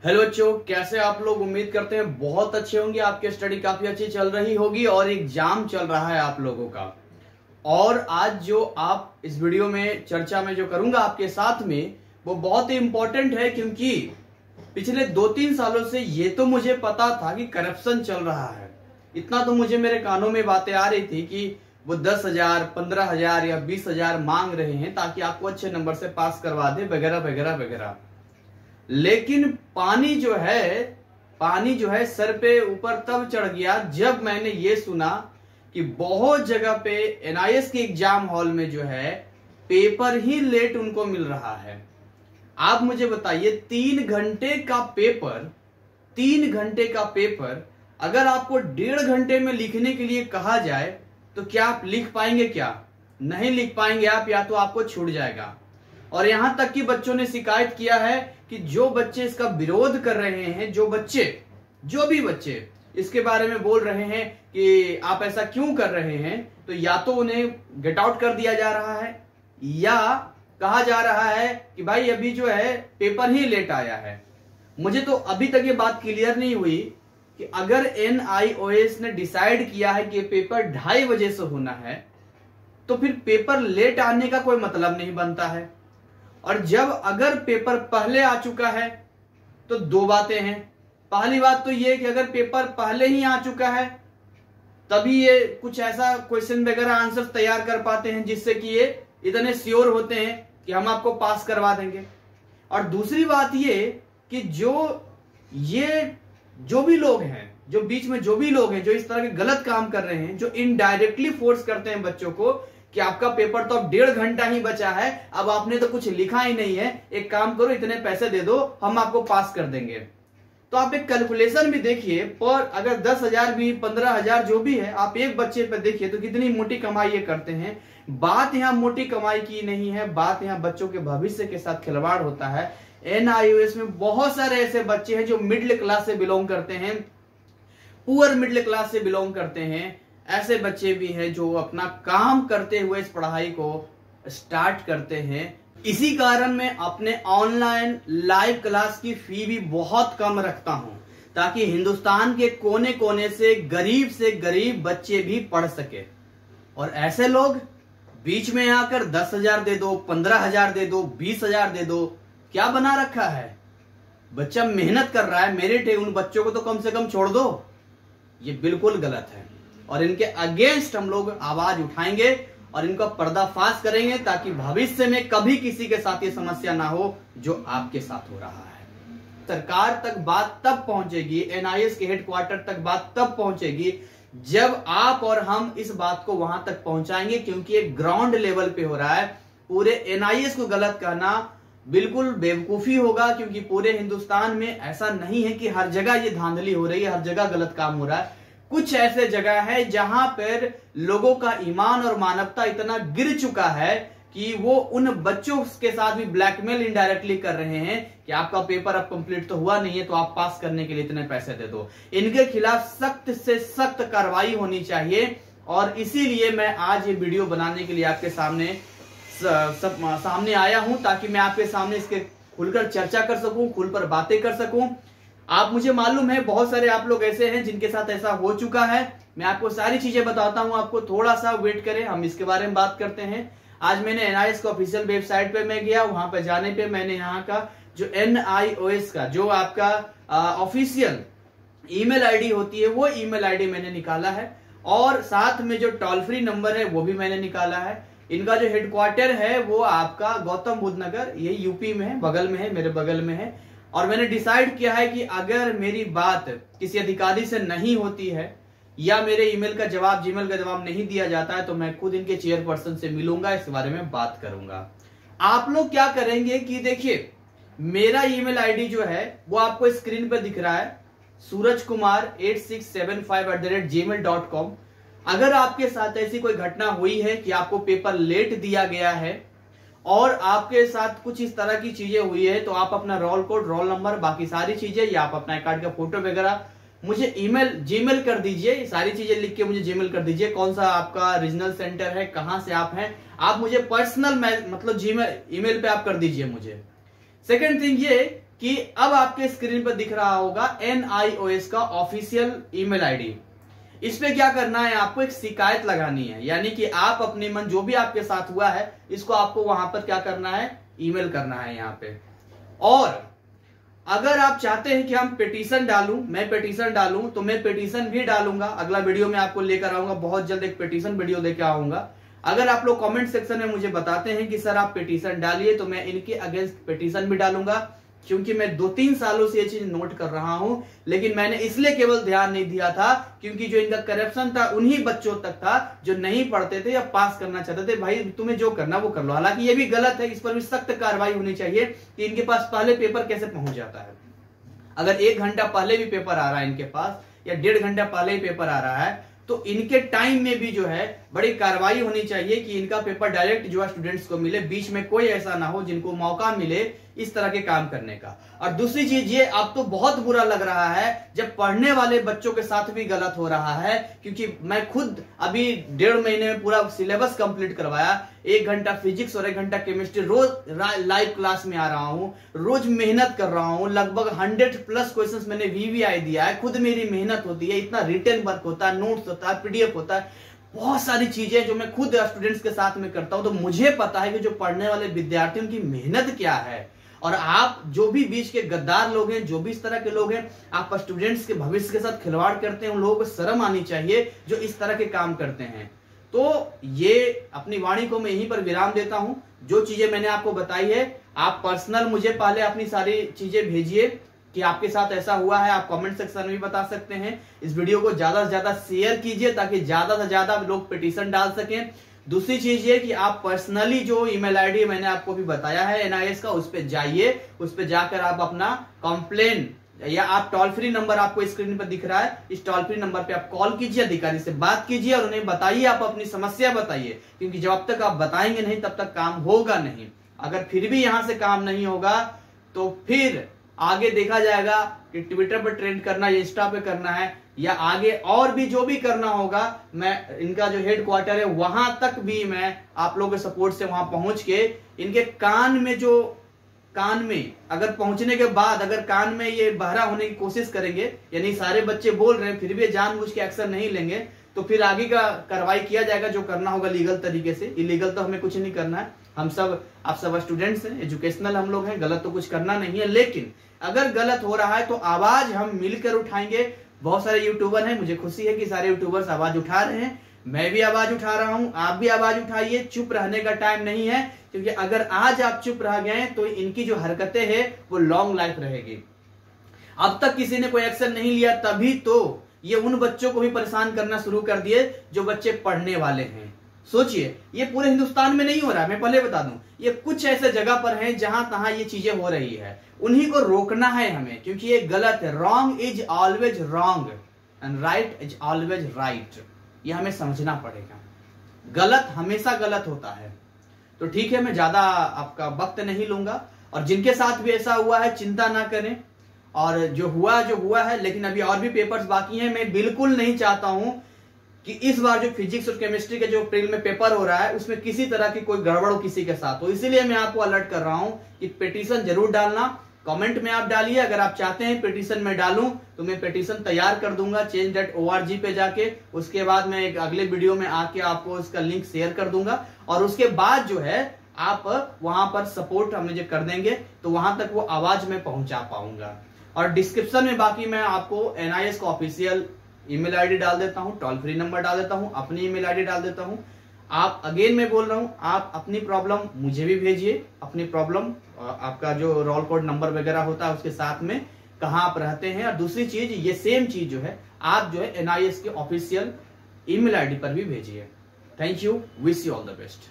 Hello बच्चों, कैसे आप लोग? उम्मीद करते हैं बहुत अच्छे होंगे। आपकी स्टडी काफी अच्छी चल रही होगी और एग्जाम चल रहा है आप लोगों का। और आज जो आप इस वीडियो में चर्चा में जो करूंगा आपके साथ में वो बहुत ही इंपॉर्टेंट है, क्योंकि पिछले 2-3 सालों से ये तो मुझे पता था कि करप्शन चल रहा है। इतना तो मुझे मेरे कानों में बातें आ रही थी कि वो 10,000, 15,000 या 20,000 मांग रहे हैं ताकि आपको अच्छे नंबर से पास करवा दे, वगैरह वगैरह वगैरह। लेकिन पानी जो है सर पे ऊपर तब चढ़ गया जब मैंने ये सुना कि बहुत जगह पे एनआईएस के एग्जाम हॉल में जो है पेपर ही लेट उनको मिल रहा है। आप मुझे बताइए, 3 घंटे का पेपर अगर आपको 1.5 घंटे में लिखने के लिए कहा जाए तो क्या आप लिख पाएंगे? क्या नहीं लिख पाएंगे आप, या तो आपको छूट जाएगा। और यहां तक कि बच्चों ने शिकायत किया है कि जो बच्चे इसका विरोध कर रहे हैं, जो भी बच्चे इसके बारे में बोल रहे हैं कि आप ऐसा क्यों कर रहे हैं, तो या तो उन्हें गेट आउट कर दिया जा रहा है या कहा जा रहा है कि भाई अभी जो है पेपर ही लेट आया है। मुझे तो अभी तक ये बात क्लियर नहीं हुई कि अगर एनआईओएस ने डिसाइड किया है कि पेपर 2:30 बजे से होना है तो फिर पेपर लेट आने का कोई मतलब नहीं बनता है। और जब अगर पेपर पहले आ चुका है तो 2 बातें हैं। पहली बात तो ये कि अगर पेपर पहले ही आ चुका है तभी ये कुछ ऐसा क्वेश्चन वगैरह आंसर तैयार कर पाते हैं जिससे कि ये इतने श्योर होते हैं कि हम आपको पास करवा देंगे। और दूसरी बात ये कि जो भी लोग हैं, जो बीच में जो भी लोग हैं जो इस तरह के गलत काम कर रहे हैं, जो इनडायरेक्टली फोर्स करते हैं बच्चों को कि आपका पेपर तो अब 1.5 घंटा ही बचा है, अब आपने तो कुछ लिखा ही नहीं है, एक काम करो इतने पैसे दे दो हम आपको पास कर देंगे। तो आप एक कैलकुलेशन भी देखिए, पर अगर 10,000 भी 15,000 जो भी है, आप एक बच्चे पे देखिए तो कितनी मोटी कमाई ये करते हैं। बात यहाँ मोटी कमाई की नहीं है, बात यहाँ बच्चों के भविष्य के साथ खिलवाड़ होता है। एनआईओएस में बहुत सारे ऐसे बच्चे हैं जो मिडिल क्लास से बिलोंग करते हैं, पुअर मिडिल क्लास से बिलोंग करते हैं। ऐसे बच्चे भी हैं जो अपना काम करते हुए इस पढ़ाई को स्टार्ट करते हैं। इसी कारण मैं अपने ऑनलाइन लाइव क्लास की फी भी बहुत कम रखता हूं ताकि हिंदुस्तान के कोने कोने से गरीब बच्चे भी पढ़ सके। और ऐसे लोग बीच में आकर 10,000 दे दो, 15,000 दे दो, 20,000 दे दो, क्या बना रखा है? बच्चा मेहनत कर रहा है, मेरिट है, उन बच्चों को तो कम से कम छोड़ दो। ये बिल्कुल गलत है और इनके अगेंस्ट हम लोग आवाज उठाएंगे और इनका पर्दाफाश करेंगे ताकि भविष्य में कभी किसी के साथ ये समस्या ना हो जो आपके साथ हो रहा है। सरकार तक बात तब पहुंचेगी, एनआईएस के हेडक्वार्टर तक बात तब पहुंचेगी जब आप और हम इस बात को वहां तक पहुंचाएंगे, क्योंकि ये ग्राउंड लेवल पे हो रहा है। पूरे एनआईएस को गलत कहना बिल्कुल बेवकूफी होगा, क्योंकि पूरे हिंदुस्तान में ऐसा नहीं है कि हर जगह ये धांधली हो रही है, हर जगह गलत काम हो रहा है। कुछ ऐसे जगह है जहां पर लोगों का ईमान और मानवता इतना गिर चुका है कि वो उन बच्चों के साथ भी ब्लैकमेल इनडायरेक्टली कर रहे हैं कि आपका पेपर अब कंप्लीट तो हुआ नहीं है तो आप पास करने के लिए इतने पैसे दे दो। इनके खिलाफ सख्त से सख्त कार्रवाई होनी चाहिए। और इसीलिए मैं आज ये वीडियो बनाने के लिए आपके सामने आया हूं ताकि मैं आपके सामने इसके खुलकर चर्चा कर सकूं, खुल पर बातें कर सकूं। आप मुझे मालूम है बहुत सारे आप लोग ऐसे हैं जिनके साथ ऐसा हो चुका है। मैं आपको सारी चीजें बताता हूं, आपको थोड़ा सा वेट करें, हम इसके बारे में बात करते हैं। आज मैंने एनआईएस का ऑफिशियल वेबसाइट पे मैं गया, वहां पे जाने पे मैंने यहाँ का जो एनआईओएस का जो आपका ऑफिशियल ईमेल आईडी होती है वो ईमेल आईडी मैंने निकाला है, और साथ में जो टोल फ्री नंबर है वो भी मैंने निकाला है। इनका जो हेडक्वार्टर है वो आपका गौतम बुद्ध नगर, ये यूपी में है, बगल में है, मेरे बगल में है। और मैंने डिसाइड किया है कि अगर मेरी बात किसी अधिकारी से नहीं होती है या मेरे ईमेल का जवाब, जीमेल का जवाब नहीं दिया जाता है तो मैं खुद इनके चेयरपर्सन से मिलूंगा, इस बारे में बात करूंगा। आप लोग क्या करेंगे कि देखिए, मेरा ईमेल आईडी जो है वो आपको स्क्रीन पर दिख रहा है, surajkumar8675@gmail.com। अगर आपके साथ ऐसी कोई घटना हुई है कि आपको पेपर लेट दिया गया है और आपके साथ कुछ इस तरह की चीजें हुई है तो आप अपना रोल कोड, रोल नंबर, बाकी सारी चीजें, या आप अपना कार्ड का फोटो वगैरह मुझे जीमेल कर दीजिए। सारी चीजें लिख के मुझे जीमेल कर दीजिए, कौन सा आपका रीजनल सेंटर है, कहां से आप हैं, आप मुझे पर्सनल मतलब ईमेल पे आप कर दीजिए मुझे। सेकंड थिंग ये कि अब आपके स्क्रीन पर दिख रहा होगा NIOS का ऑफिशियल ईमेल आईडी। इस पे क्या करना है, आपको एक शिकायत लगानी है, यानी कि आप अपने मन जो भी आपके साथ हुआ है इसको आपको वहां पर क्या करना है, ईमेल करना है यहाँ पे। और अगर आप चाहते हैं कि हम पिटीशन डालूं, मैं पिटीशन डालूं, तो मैं पिटीशन भी डालूंगा, अगला वीडियो में आपको लेकर आऊंगा, बहुत जल्द एक पिटीशन वीडियो लेकर आऊंगा। अगर आप लोग कमेंट सेक्शन में मुझे बताते हैं कि सर आप पिटीशन डालिए, तो मैं इनके अगेंस्ट पिटीशन भी डालूंगा, क्योंकि मैं 2-3 सालों से ये चीज नोट कर रहा हूं। लेकिन मैंने इसलिए केवल ध्यान नहीं दिया था क्योंकि जो इनका करप्शन था उन्हीं बच्चों तक था जो नहीं पढ़ते थे या पास करना चाहते थे। भाई तुम्हें जो करना वो कर लो, हालांकि ये भी गलत है, इस पर भी सख्त कार्रवाई होनी चाहिए कि इनके पास पहले पेपर कैसे पहुंच जाता है। अगर 1 घंटा पहले भी पेपर आ रहा है इनके पास, या 1.5 घंटा पहले ही पेपर आ रहा है, तो इनके टाइम में भी जो है बड़ी कार्रवाई होनी चाहिए कि इनका पेपर डायरेक्ट जो है स्टूडेंट्स को मिले, बीच में कोई ऐसा ना हो जिनको मौका मिले इस तरह के काम करने का। और दूसरी चीज ये, अब तो बहुत बुरा लग रहा है जब पढ़ने वाले बच्चों के साथ भी गलत हो रहा है, क्योंकि मैं खुद अभी 1.5 महीने में पूरा सिलेबस कंप्लीट करवाया, 1 घंटा फिजिक्स और 1 घंटा केमिस्ट्री रोज लाइव क्लास में आ रहा हूं, रोज मेहनत कर रहा हूं, लगभग 100+ क्वेश्चंस मैंने VVI दिया है, खुद मेरी मेहनत होती है, इतना रिटन वर्क होता है, नोट्स होता है, PDF होता है, बहुत सारी चीजें जो मैं खुद स्टूडेंट्स के साथ में करता हूं। तो मुझे पता है कि जो पढ़ने वाले विद्यार्थियों की मेहनत क्या है। और आप जो भी बीच के गद्दार लोग हैं, जो भी इस तरह के लोग हैं, आप स्टूडेंट्स के भविष्य के साथ खिलवाड़ करते हैं, उन लोगों को शर्म आनी चाहिए जो इस तरह के काम करते हैं। तो ये अपनी वाणी को मैं यहीं पर विराम देता हूं। जो चीजें मैंने आपको बताई है, आप पर्सनल मुझे पहले अपनी सारी चीजें भेजिए कि आपके साथ ऐसा हुआ है, आप कमेंट सेक्शन में भी बता सकते हैं। इस वीडियो को ज्यादा से ज्यादा शेयर कीजिए ताकि ज्यादा से ज्यादा लोग पिटीशन डाल सकें। दूसरी चीज ये कि आप पर्सनली जो ईमेल आईडी मैंने आपको भी बताया है NIS का, उस पे जाइए, उस पे जाकर आप अपना कंप्लेन, या आप टोल फ्री नंबर आपको स्क्रीन पर दिख रहा है, इस टोल फ्री नंबर पे आप कॉल कीजिए, अधिकारी से बात कीजिए और उन्हें बताइए, आप अपनी समस्या बताइए, क्योंकि जब तक आप बताएंगे नहीं तब तक काम होगा नहीं। अगर फिर भी यहां से काम नहीं होगा तो फिर आगे देखा जाएगा कि ट्विटर पर ट्रेंड करना या इंस्टा पे करना है, या आगे और भी जो भी करना होगा, मैं इनका जो हेडक्वार्टर है वहां तक भी मैं आप लोगों के सपोर्ट से वहां पहुंच के इनके कान में अगर पहुंचने के बाद अगर कान में ये बहरा होने की कोशिश करेंगे, यानी सारे बच्चे बोल रहे हैं फिर भी जानबूझ के एक्शन नहीं लेंगे, तो फिर आगे का कार्रवाई किया जाएगा, जो करना होगा लीगल तरीके से। इलीगल तो हमें कुछ नहीं करना है, हम सब आप सब स्टूडेंट्स हैं, एजुकेशनल हम लोग हैं, गलत तो कुछ करना नहीं है। लेकिन अगर गलत हो रहा है तो आवाज हम मिलकर उठाएंगे। बहुत सारे यूट्यूबर हैं, मुझे खुशी है कि सारे यूट्यूबर्स आवाज उठा रहे हैं, मैं भी आवाज उठा रहा हूं, आप भी आवाज उठाइए। चुप रहने का टाइम नहीं है, क्योंकि अगर आज आप चुप रह गए तो इनकी जो हरकतें हैं वो लॉन्ग लाइफ रहेगी। अब तक किसी ने कोई एक्शन नहीं लिया, तभी तो ये उन बच्चों को भी परेशान करना शुरू कर दिए जो बच्चे पढ़ने वाले हैं। सोचिए, ये पूरे हिंदुस्तान में नहीं हो रहा है, मैं पहले बता दूं, ये कुछ ऐसे जगह पर हैं जहां तहां ये चीजें हो रही है, उन्हीं को रोकना है हमें, क्योंकि ये गलत है। Wrong is always wrong and right is always right, ये हमें समझना पड़ेगा। गलत हमेशा गलत होता है। तो ठीक है, मैं ज्यादा आपका वक्त नहीं लूंगा, और जिनके साथ भी ऐसा हुआ है चिंता ना करें, और जो हुआ है, लेकिन अभी और भी पेपर्स बाकी हैं। मैं बिल्कुल नहीं चाहता हूं कि इस बार जो फिजिक्स और केमिस्ट्री के जो अप्रैल में पेपर हो रहा है उसमें किसी तरह की कोई गड़बड़ हो किसी के साथ, तो इसीलिए मैं आपको अलर्ट कर रहा हूं कि पिटीशन जरूर डालना। कमेंट में आप डालिए, अगर आप चाहते हैं पिटीशन में डालूं तो मैं पिटीशन तैयार कर दूंगा change.org पे जाके। उसके बाद मैं एक अगले वीडियो में आके आपको उसका लिंक शेयर कर दूंगा, और उसके बाद जो है आप वहां पर सपोर्ट हमें जो कर देंगे तो वहां तक वो आवाज में पहुंचा पाऊंगा। और डिस्क्रिप्शन में बाकी मैं आपको NIS का ऑफिशियल ईमेल आईडी डाल देता हूं, टोल फ्री नंबर डाल देता हूं, अपनी ईमेल आईडी डाल देता हूं। आप अगेन मैं बोल रहा हूं, आप अपनी प्रॉब्लम मुझे भी भेजिए, अपनी प्रॉब्लम आपका जो रोल कोड नंबर वगैरह होता है उसके साथ में कहां आप रहते हैं। और दूसरी चीज, ये सेम चीज जो है आप जो है NIS के ऑफिशियल ईमेल आईडी पर भी भेजिए। Thank you, wish you all the best.